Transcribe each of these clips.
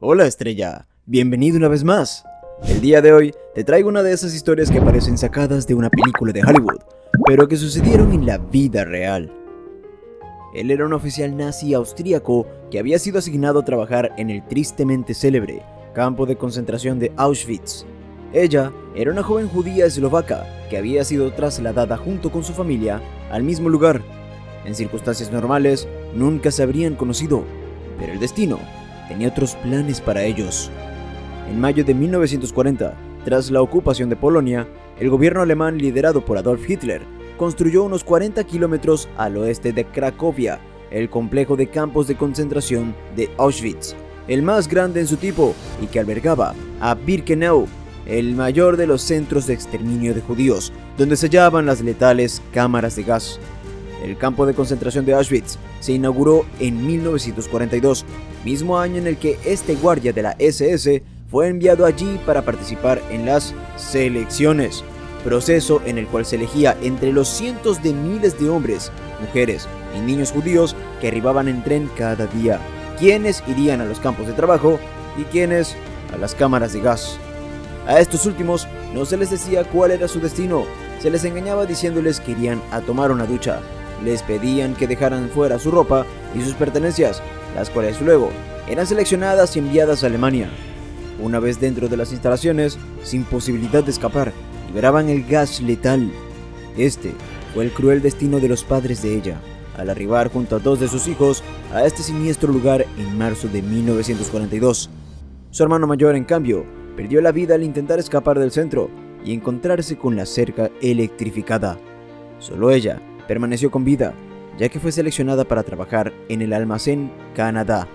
Hola Estrella, bienvenido una vez más. El día de hoy te traigo una de esas historias que parecen sacadas de una película de Hollywood, pero que sucedieron en la vida real. Él era un oficial nazi austríaco que había sido asignado a trabajar en el tristemente célebre campo de concentración de Auschwitz. Ella era una joven judía eslovaca que había sido trasladada junto con su familia al mismo lugar. En circunstancias normales nunca se habrían conocido, pero el destino tenía otros planes para ellos. En mayo de 1940, tras la ocupación de Polonia, el gobierno alemán liderado por Adolf Hitler construyó unos 40 kilómetros al oeste de Cracovia el complejo de campos de concentración de Auschwitz, el más grande en su tipo y que albergaba a Birkenau, el mayor de los centros de exterminio de judíos, donde se hallaban las letales cámaras de gas. El campo de concentración de Auschwitz se inauguró en 1942, mismo año en el que este guardia de la SS fue enviado allí para participar en las selecciones, proceso en el cual se elegía entre los cientos de miles de hombres, mujeres y niños judíos que arribaban en tren cada día, quienes irían a los campos de trabajo y quienes a las cámaras de gas. A estos últimos no se les decía cuál era su destino, se les engañaba diciéndoles que irían a tomar una ducha. Les pedían que dejaran fuera su ropa y sus pertenencias, las cuales luego eran seleccionadas y enviadas a Alemania. Una vez dentro de las instalaciones, sin posibilidad de escapar, liberaban el gas letal. Este fue el cruel destino de los padres de ella, al arribar junto a dos de sus hijos a este siniestro lugar en marzo de 1942. Su hermano mayor, en cambio, perdió la vida al intentar escapar del centro y encontrarse con la cerca electrificada. Solo ella permaneció con vida, ya que fue seleccionada para trabajar en el almacén Canadá.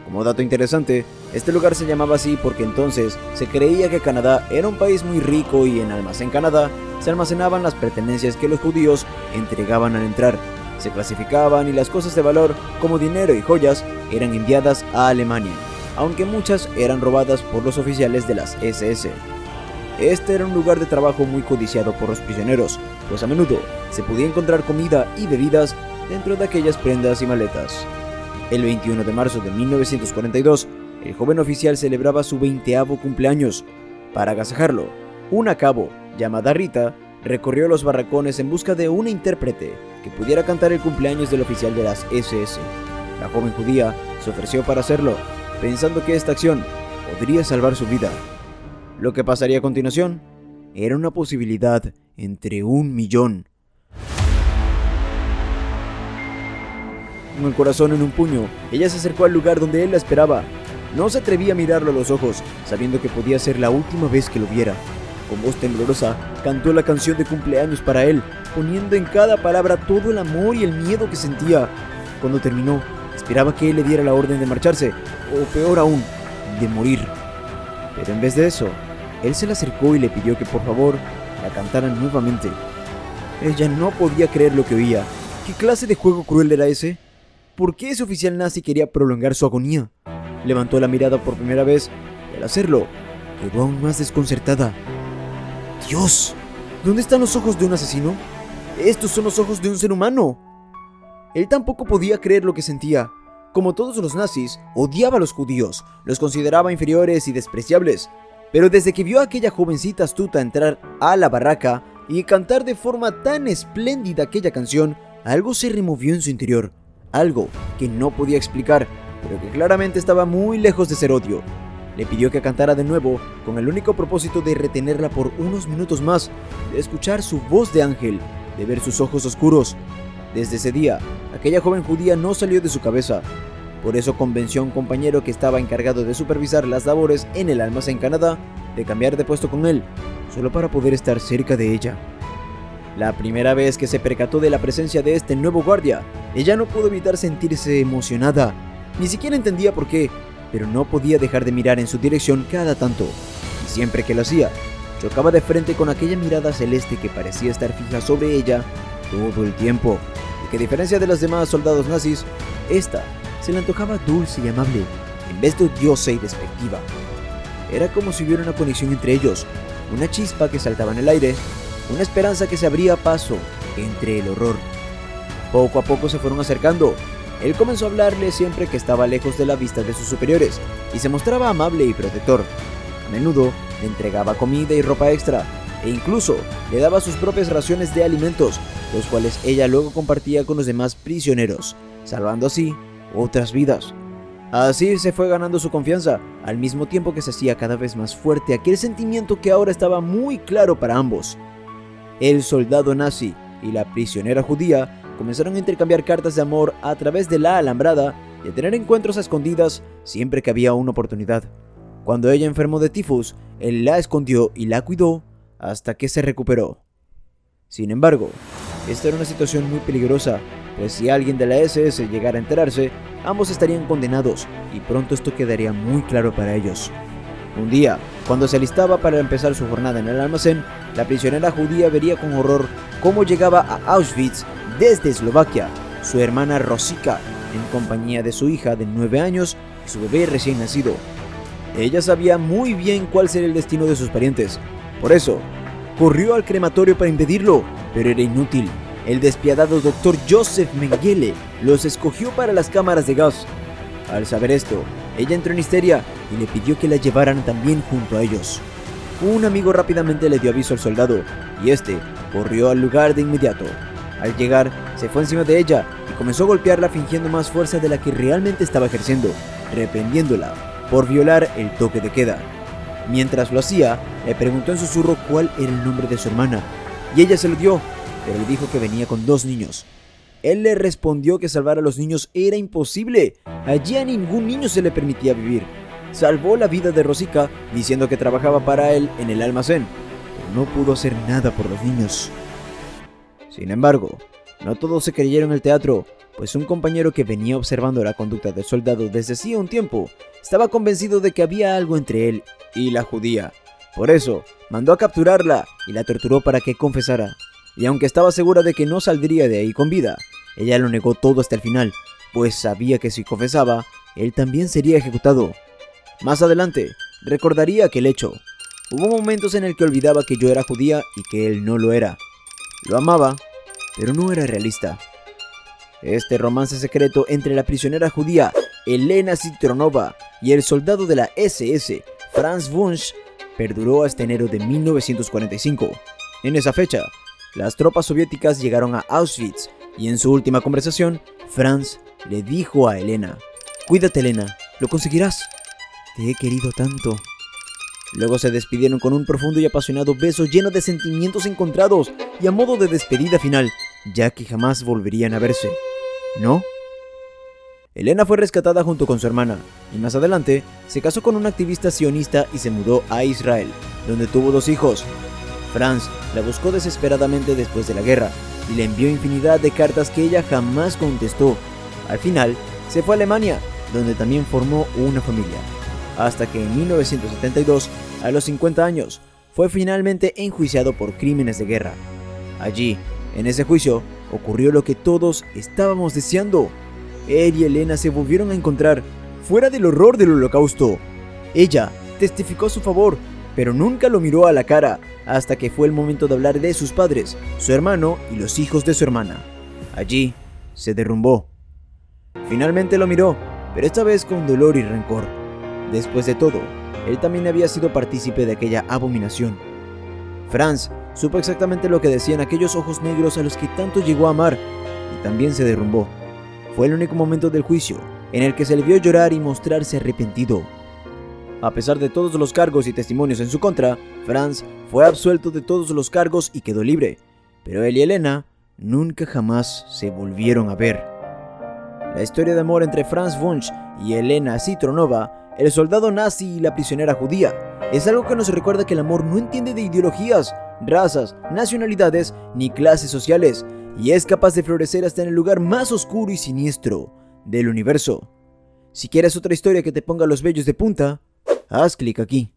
Como dato interesante, este lugar se llamaba así porque entonces se creía que Canadá era un país muy rico y en Almacén Canadá se almacenaban las pertenencias que los judíos entregaban al entrar, se clasificaban y las cosas de valor como dinero y joyas eran enviadas a Alemania, aunque muchas eran robadas por los oficiales de las SS. Este era un lugar de trabajo muy codiciado por los prisioneros, pues a menudo se podía encontrar comida y bebidas dentro de aquellas prendas y maletas. El 21 de marzo de 1942, el joven oficial celebraba su 20º cumpleaños. Para agasajarlo, una cabo, llamada Rita, recorrió los barracones en busca de una intérprete que pudiera cantar el cumpleaños del oficial de las SS. La joven judía se ofreció para hacerlo, pensando que esta acción podría salvar su vida. Lo que pasaría a continuación era una posibilidad entre 1.000.000. Con el corazón en un puño, ella se acercó al lugar donde él la esperaba. No se atrevía a mirarlo a los ojos, sabiendo que podía ser la última vez que lo viera. Con voz temblorosa, cantó la canción de cumpleaños para él, poniendo en cada palabra todo el amor y el miedo que sentía. Cuando terminó, esperaba que él le diera la orden de marcharse, o peor aún, de morir. Pero en vez de eso, él se le acercó y le pidió que por favor la cantaran nuevamente. Ella no podía creer lo que oía. ¿Qué clase de juego cruel era ese? ¿Por qué ese oficial nazi quería prolongar su agonía? Levantó la mirada por primera vez y al hacerlo, quedó aún más desconcertada. ¡Dios! ¿Dónde están los ojos de un asesino? Estos son los ojos de un ser humano. Él tampoco podía creer lo que sentía. Como todos los nazis, odiaba a los judíos, los consideraba inferiores y despreciables. Pero desde que vio a aquella jovencita astuta entrar a la barraca y cantar de forma tan espléndida aquella canción, algo se removió en su interior. Algo que no podía explicar, pero que claramente estaba muy lejos de ser odio. Le pidió que cantara de nuevo, con el único propósito de retenerla por unos minutos más, de escuchar su voz de ángel, de ver sus ojos oscuros. Desde ese día, aquella joven judía no salió de su cabeza. Por eso convenció a un compañero que estaba encargado de supervisar las labores en el almacén Canadá de cambiar de puesto con él, solo para poder estar cerca de ella. La primera vez que se percató de la presencia de este nuevo guardia, ella no pudo evitar sentirse emocionada. Ni siquiera entendía por qué, pero no podía dejar de mirar en su dirección cada tanto. Y siempre que lo hacía, chocaba de frente con aquella mirada celeste que parecía estar fija sobre ella todo el tiempo. Y que a diferencia de los demás soldados nazis, esta se le antojaba dulce y amable, en vez de odiosa y despectiva. Era como si hubiera una conexión entre ellos, una chispa que saltaba en el aire, una esperanza que se abría paso entre el horror. Poco a poco se fueron acercando, Él comenzó a hablarle siempre que estaba lejos de la vista de sus superiores y se mostraba amable y protector. A menudo le entregaba comida y ropa extra e incluso le daba sus propias raciones de alimentos, los cuales ella luego compartía con los demás prisioneros, salvando así otras vidas. Así se fue ganando su confianza, al mismo tiempo que se hacía cada vez más fuerte aquel sentimiento que ahora estaba muy claro para ambos. El soldado nazi y la prisionera judía comenzaron a intercambiar cartas de amor a través de la alambrada y a tener encuentros a escondidas siempre que había una oportunidad. Cuando ella enfermó de tifus, él la escondió y la cuidó hasta que se recuperó. Sin embargo, esta era una situación muy peligrosa, pues si alguien de la SS llegara a enterarse, ambos estarían condenados y pronto esto quedaría muy claro para ellos. Un día, cuando se alistaba para empezar su jornada en el almacén, la prisionera judía vería con horror cómo llegaba a Auschwitz desde Eslovaquia su hermana Rosika, en compañía de su hija de 9 años y su bebé recién nacido. Ella sabía muy bien cuál sería el destino de sus parientes. Por eso, corrió al crematorio para impedirlo, pero era inútil. El despiadado Dr. Joseph Mengele los escogió para las cámaras de gas. Al saber esto, ella entró en histeria y le pidió que la llevaran también junto a ellos. Un amigo rápidamente le dio aviso al soldado y este corrió al lugar de inmediato. Al llegar, se fue encima de ella y comenzó a golpearla fingiendo más fuerza de la que realmente estaba ejerciendo, reprendiéndola por violar el toque de queda. Mientras lo hacía, le preguntó en susurro cuál era el nombre de su hermana, y ella se lo dio, pero le dijo que venía con 2 niños. Él le respondió que salvar a los niños era imposible, allí a ningún niño se le permitía vivir. Salvó la vida de Rosika diciendo que trabajaba para él en el almacén, pero no pudo hacer nada por los niños. Sin embargo, no todos se creyeron el teatro, pues un compañero que venía observando la conducta del soldado desde hacía un tiempo estaba convencido de que había algo entre él y la judía. Por eso, mandó a capturarla y la torturó para que confesara. Y aunque estaba segura de que no saldría de ahí con vida, ella lo negó todo hasta el final, pues sabía que si confesaba, él también sería ejecutado. Más adelante, recordaría aquel hecho. Hubo momentos en el que olvidaba que yo era judía y que él no lo era. Lo amaba, pero no era realista. Este romance secreto entre la prisionera judía Elena Citronova y el soldado de la SS, Franz Wunsch, perduró hasta enero de 1945. En esa fecha, las tropas soviéticas llegaron a Auschwitz y en su última conversación, Franz le dijo a Elena: «Cuídate, Elena, lo conseguirás. Te he querido tanto». Luego se despidieron con un profundo y apasionado beso lleno de sentimientos encontrados y a modo de despedida final, ya que jamás volverían a verse, ¿no? Elena fue rescatada junto con su hermana y más adelante se casó con un activista sionista y se mudó a Israel, donde tuvo 2 hijos. Franz la buscó desesperadamente después de la guerra y le envió infinidad de cartas que ella jamás contestó. Al final, se fue a Alemania, donde también formó una familia, hasta que en 1972, a los 50 años, fue finalmente enjuiciado por crímenes de guerra. Allí, en ese juicio, ocurrió lo que todos estábamos deseando. Él y Elena se volvieron a encontrar, fuera del horror del Holocausto. Ella testificó a su favor, pero nunca lo miró a la cara, hasta que fue el momento de hablar de sus padres, su hermano y los hijos de su hermana. Allí, se derrumbó. Finalmente lo miró, pero esta vez con dolor y rencor. Después de todo, él también había sido partícipe de aquella abominación. Franz supo exactamente lo que decían aquellos ojos negros a los que tanto llegó a amar, y también se derrumbó. Fue el único momento del juicio en el que se le vio llorar y mostrarse arrepentido. A pesar de todos los cargos y testimonios en su contra, Franz fue absuelto de todos los cargos y quedó libre, pero él y Elena nunca jamás se volvieron a ver. La historia de amor entre Franz Wunsch y Elena Citronova, el soldado nazi y la prisionera judía, es algo que nos recuerda que el amor no entiende de ideologías, razas, nacionalidades ni clases sociales, y es capaz de florecer hasta en el lugar más oscuro y siniestro del universo. Si quieres otra historia que te ponga los vellos de punta, haz clic aquí.